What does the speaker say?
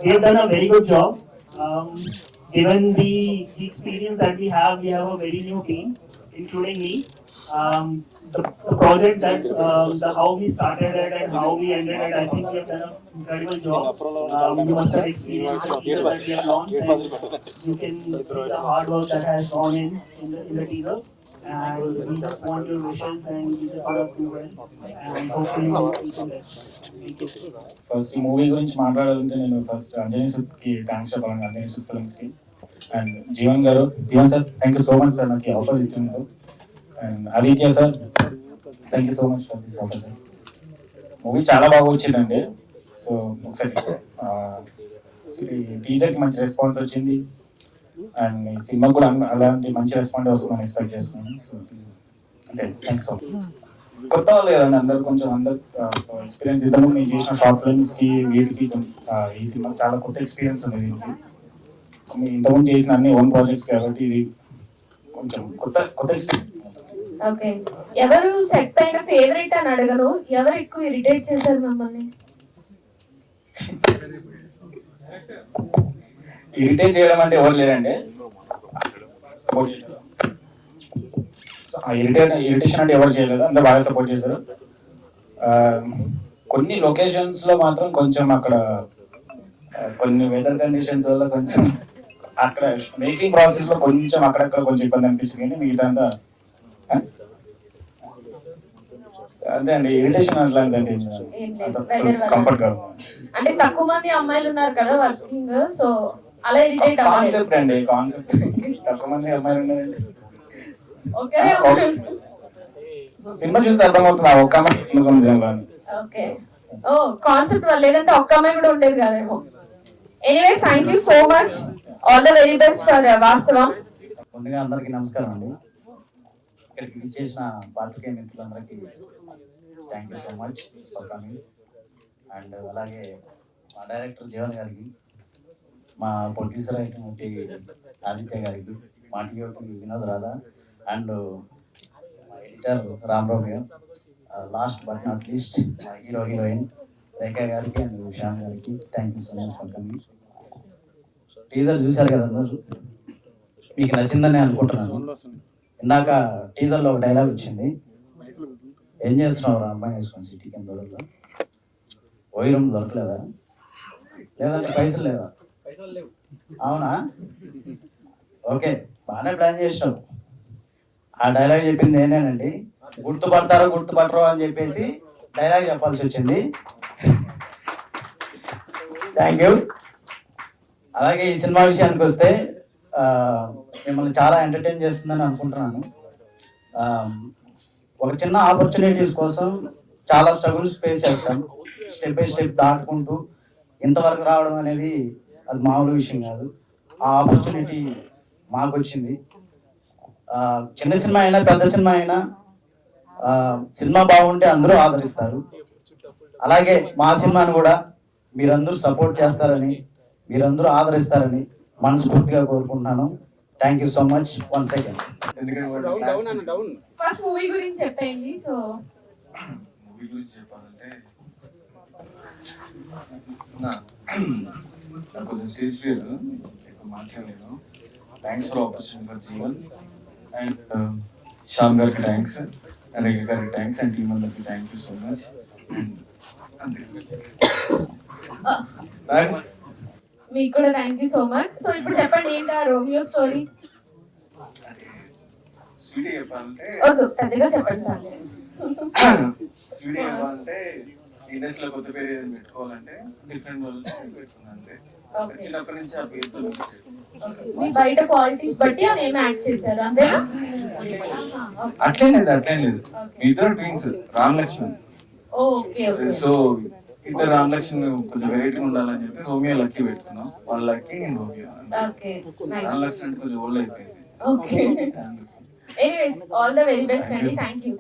we have done a very good job. Given the experience that we have a very new team, including me. The project that the how we started it and how we ended it, I think we have done an incredible job. You must have experienced the teaser that we have launched, and you can see the hard work that has gone in the teaser. And we just want your wishes, and we just want to do well, and hopefully we can get. Thank you. First movie గురించి మాట్లాడాలంటే నేను first Anjani సుత్కి thanks చెప్పాలి, అంజనీ సుత్ ఫిల్మ్స్కి. And Jeevan sir thank you so much sir నాకు offer ఇచ్చినందుకు. And Aditya sir thank you so much for this offer sir. Movie చాలా బాగా వచ్చిందండి. సో ఒకసారి టీజర్కి మంచి రెస్పాన్స్ వచ్చింది, అండ్ ఈ సినిమా కూడా అలాంటి మంచి రెస్పాన్స్ వస్తుందని ఎక్స్పెక్ట్ చేస్తున్నాను. సో అంతే, థ్యాంక్స్ సో మచ్. కొత్త వాళ్ళు కదండి అందరు, కొంచెం అందరు ఎక్స్పీరియన్స్ ఇద్దాము. నేను చేసిన షార్ట్ ఫిల్మ్స్కి వీటికి ఈ సినిమా చాలా కొత్త ఎక్స్పీరియన్స్ ఉంది. దీనికి ఇంతకుముందు చేసిన అన్ని ఓన్ ప్రాజెక్ట్స్ కాబట్టి ఇది కొంచెం కొత్త ఎక్స్పీరియన్స్. ఓకే, ఎవరు సెట్ పైన ఫేవరెట్ అని అడగను, ఎవరు ఎక్కువ ఇరిటేట్ చేశారు మిమ్మల్ని? ఇరిటేట్ చేయడం అంటే ఎవరు లేరండి. ఇరిటేషన్ అంటే ఎవరు చేయలేదు, అందరూ బాగా సపోర్ట్ చేశారు. కొన్ని లొకేషన్స్ లో మాత్రం కొంచెం అక్కడ కొన్ని వెదర్ కండిషన్స్ వల్ల కొంచెం అక్కడ మేకింగ్ ప్రాసెస్ లో కొంచెం అక్కడక్కడ కొంచెం ఇబ్బంది అనిపించింది, కానీ మిగతా అంతా అంతే అండి. ఇరిటేషన్ అట్లాంటిదండి, కంఫర్ట్ గా. అంటే తక్కువ మంది అమ్మాయిలు ఉన్నారు కదా వర్కింగ్, సో అలా ఇరిటేట్ అవ్వలేదు. కాన్సెప్ట్ అండి, కాన్సెప్ట్. తక్కువ మంది అమ్మాయిలు ఉన్నారండి. సినిమా చూస్తే అర్థమవుతుంది ఆ ఒక్క అమ్మాయి. ఓకే, ఓ కాన్సెప్ట్ వల్ల, లేదంటే ఒక్క అమ్మాయి కూడా ఉండేది కదేమో. Anyways thank you so much, all the very best for Vastavam. ముందుగా అందరికీ నమస్కారం అండి. ఇక్కడికి విచ్చేసిన పాత్రికేయ మిత్రులందరికీ thank you so much for coming. And అలాగే మా డైరెక్టర్ జీవన్ గారికి, మా ప్రొడ్యూసర్ అయినటువంటి ఆదిత్య గారికి, మా టీఓకి వినోద్ రాధా, అండ్ మా ఎడిటర్ రామరావు గారు, లాస్ట్ బట్ నాట్ లీస్ట్ మా హీరోయిన్ రేఖ గారికి అండ్ శ్యామ్ గారికి thank you so much for coming. Teaser చూశారు కదా అందరూ, మీకు నచ్చిందని అనుకుంటున్నాను. ఇందాక టీజర్లో ఒక డైలాగ్ వచ్చింది, ఏం చేస్తున్నావు అమ్మాయి వేసుకొని సిటీ కింద దొరకదా, ఓయి రూమ్ దొరకలేదా, లేదంటే పైసలు లేదా? అవునా, ఓకే, బాగానే ప్లాన్ చేసినావు. ఆ డైలాగ్ చెప్పింది నేనేనండి. గుర్తుపడతారో గుర్తుపట్టరో అని చెప్పేసి డైలాగ్ చెప్పాల్సి వచ్చింది. Thank you. అలాగే ఈ సినిమా విషయానికి వస్తే మిమ్మల్ని చాలా ఎంటర్టైన్ చేస్తుందని అనుకుంటున్నాను. ఒక చిన్న ఆపర్చునిటీస్ కోసం చాలా స్ట్రగుల్స్ ఫేస్ చేస్తాం, స్టెప్ బై స్టెప్ దాటుకుంటూ ఇంతవరకు రావడం అనేది అది మామూలు విషయం కాదు. ఆ ఆపర్చునిటీ మాకు వచ్చింది. చిన్న సినిమా అయినా పెద్ద సినిమా అయినా సినిమా బాగుంటే అందరూ ఆదరిస్తారు. అలాగే మా సినిమాను కూడా మీరందరూ సపోర్ట్ చేస్తారని, మీరందరూ ఆదరిస్తారని మనస్ఫూర్తిగా కోరుకుంటున్నాను. Thank you so much once again. First movie గురించి చెప్పండి. సో మూవీ గురించి చెప్పాలంటే నాకు కొంచెం స్టేజ్ ఫియర్, ఎక్కువ మాట్లాడలేదు. Thanks for opportunity for Jeevan and Shyam గారికి థ్యాంక్స్, రేఖ గారికి థ్యాంక్స్, అండ్ టీమ్ అందరికి థ్యాంక్ యూ సో మచ్. మీకు కూడా thank you so much. So ఇప్పుడు చెప్పండి, ఏంటి ఆ రోమియో స్టోరీ? స్వీట్ చెప్పాలంటే వద్దు, పెద్దగా చెప్పండి సార్. స్వీట్ చెప్పాలంటే ఇండస్ట్రీలో కొత్త పేరు ఏదైనా పెట్టుకోవాలంటే డిఫరెంట్ వాళ్ళు పెట్టుకున్నాను అంతే. చిన్నప్పటి నుంచి ఆ పేరుతో మీ బయట క్వాలిటీస్ బట్టి ఆ నేమ్ యాడ్ చేశారు అంతేనా? అట్లేం లేదు. మీ ఇద్దరు twins Ram Lakshman. Okay okay. So ఇద్దరు రామ్ లక్ష్మణ్ కొంచెం వెరైటీ ఉండాలని చెప్పి రోమియో లక్కీ పెట్టుకున్నాం. వాళ్ళ లక్కీ నేను రోమియో. ఓకే, రామ్ లక్ష్మణ్ కొంచెం ఓల్డ్ అయిపోయింది. Okay. Anyways all the very best అండి. Thank you.